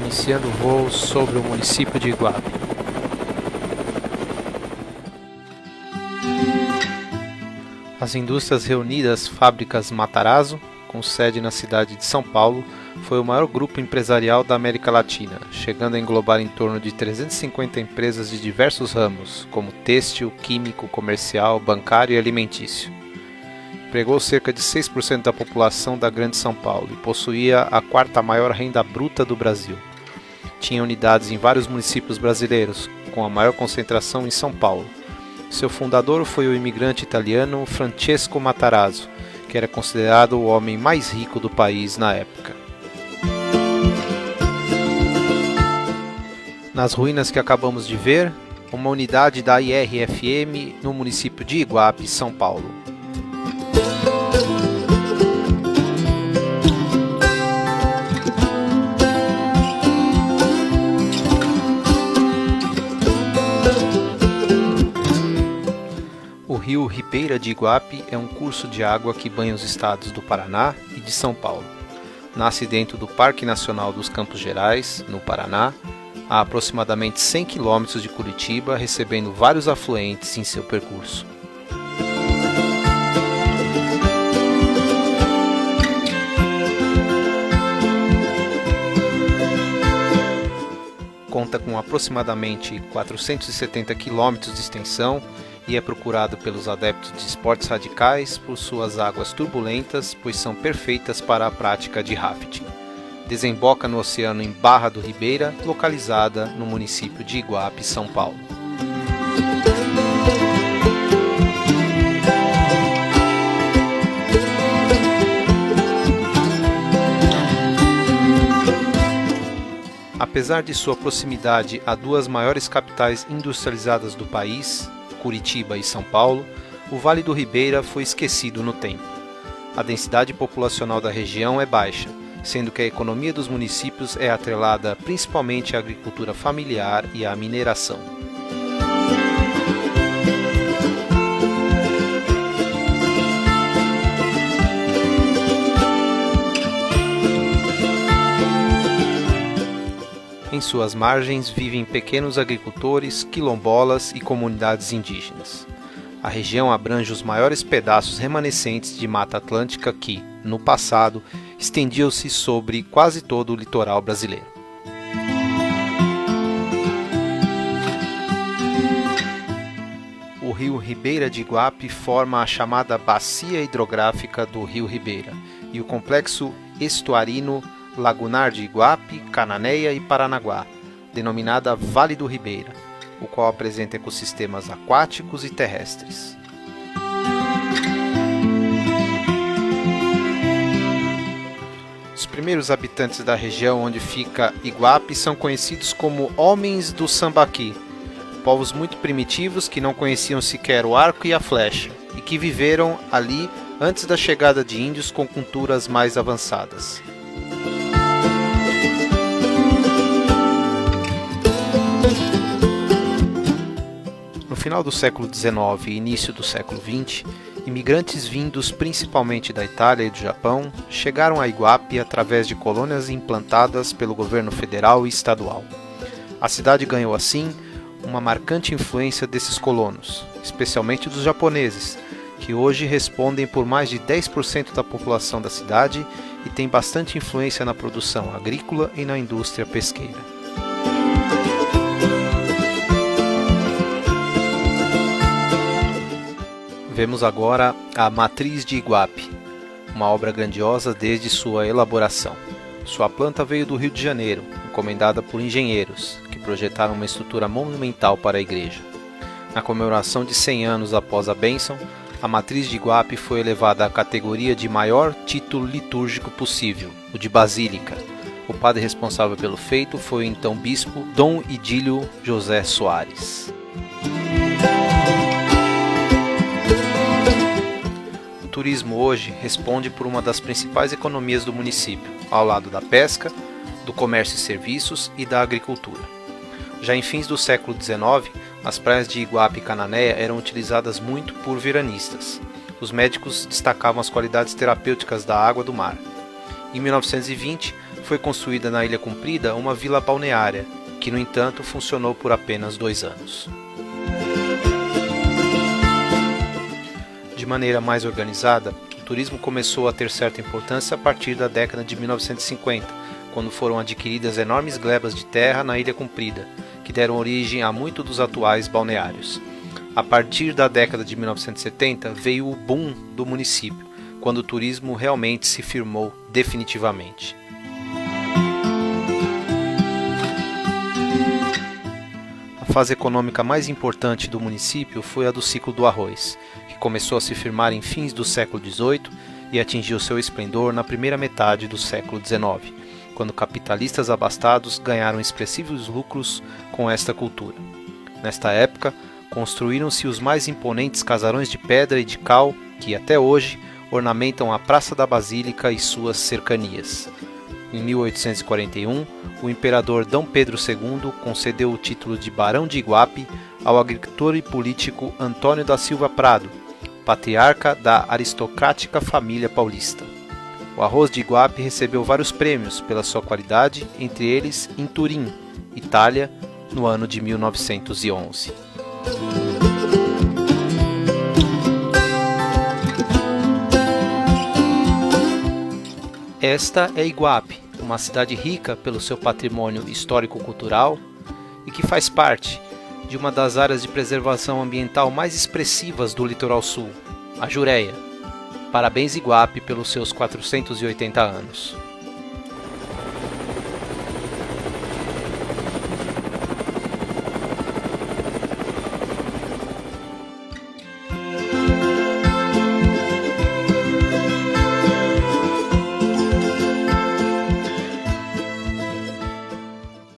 iniciando voos sobre o município de Iguape. As indústrias reunidas Fábricas Matarazzo, com sede na cidade de São Paulo, foi o maior grupo empresarial da América Latina, chegando a englobar em torno de 350 empresas de diversos ramos, como têxtil, químico, comercial, bancário e alimentício. Empregou cerca de 6% da população da Grande São Paulo e possuía a quarta maior renda bruta do Brasil. Tinha unidades em vários municípios brasileiros, com a maior concentração em São Paulo. Seu fundador foi o imigrante italiano Francesco Matarazzo, que era considerado o homem mais rico do país na época. Nas ruínas que acabamos de ver, uma unidade da IRFM no município de Iguape, São Paulo. O rio Ribeira de Iguape é um curso de água que banha os estados do Paraná e de São Paulo. Nasce dentro do Parque Nacional dos Campos Gerais, no Paraná, a aproximadamente 100 km de Curitiba, recebendo vários afluentes em seu percurso. Conta com aproximadamente 470 km de extensão e é procurado pelos adeptos de esportes radicais por suas águas turbulentas, pois são perfeitas para a prática de rafting. Desemboca no oceano em Barra do Ribeira, localizada no município de Iguape, São Paulo. Apesar de sua proximidade a duas maiores capitais industrializadas do país, Curitiba e São Paulo, o Vale do Ribeira foi esquecido no tempo. A densidade populacional da região é baixa, sendo que a economia dos municípios é atrelada principalmente à agricultura familiar e à mineração. Em suas margens vivem pequenos agricultores, quilombolas e comunidades indígenas. A região abrange os maiores pedaços remanescentes de Mata Atlântica que, no passado, estendiam-se sobre quase todo o litoral brasileiro. O rio Ribeira de Iguape forma a chamada Bacia Hidrográfica do Rio Ribeira e o complexo estuarino lagunar de Iguape, Cananéia e Paranaguá, denominada Vale do Ribeira, o qual apresenta ecossistemas aquáticos e terrestres. Os primeiros habitantes da região onde fica Iguape são conhecidos como Homens do Sambaqui, povos muito primitivos que não conheciam sequer o arco e a flecha, e que viveram ali antes da chegada de índios com culturas mais avançadas. No final do século XIX e início do século XX, imigrantes vindos principalmente da Itália e do Japão chegaram a Iguape através de colônias implantadas pelo governo federal e estadual. A cidade ganhou assim uma marcante influência desses colonos, especialmente dos japoneses, que hoje respondem por mais de 10% da população da cidade e têm bastante influência na produção agrícola e na indústria pesqueira. Vemos agora a Matriz de Iguape, uma obra grandiosa desde sua elaboração. Sua planta veio do Rio de Janeiro, encomendada por engenheiros, que projetaram uma estrutura monumental para a igreja. Na comemoração de 100 anos após a bênção, a Matriz de Iguape foi elevada à categoria de maior título litúrgico possível, o de Basílica. O padre responsável pelo feito foi o então bispo Dom Idílio José Soares. O turismo hoje responde por uma das principais economias do município, ao lado da pesca, do comércio e serviços e da agricultura. Já em fins do século XIX, as praias de Iguape e Cananéia eram utilizadas muito por veranistas. Os médicos destacavam as qualidades terapêuticas da água do mar. Em 1920, foi construída na Ilha Comprida uma vila balneária, que no entanto funcionou por apenas 2 anos. De maneira mais organizada, o turismo começou a ter certa importância a partir da década de 1950, quando foram adquiridas enormes glebas de terra na Ilha Comprida, que deram origem a muitos dos atuais balneários. A partir da década de 1970 veio o boom do município, quando o turismo realmente se firmou definitivamente. A fase econômica mais importante do município foi a do ciclo do arroz, que começou a se firmar em fins do século XVIII e atingiu seu esplendor na primeira metade do século XIX, quando capitalistas abastados ganharam expressivos lucros com esta cultura. Nesta época, construíram-se os mais imponentes casarões de pedra e de cal que, até hoje, ornamentam a Praça da Basílica e suas cercanias. Em 1841, o imperador D. Pedro II concedeu o título de Barão de Iguape ao agricultor e político Antônio da Silva Prado, patriarca da aristocrática família paulista. O arroz de Iguape recebeu vários prêmios pela sua qualidade, entre eles em Turim, Itália, no ano de 1911. Esta é Iguape, uma cidade rica pelo seu patrimônio histórico-cultural e que faz parte de uma das áreas de preservação ambiental mais expressivas do litoral sul, a Jureia. Parabéns, Iguape, pelos seus 480 anos.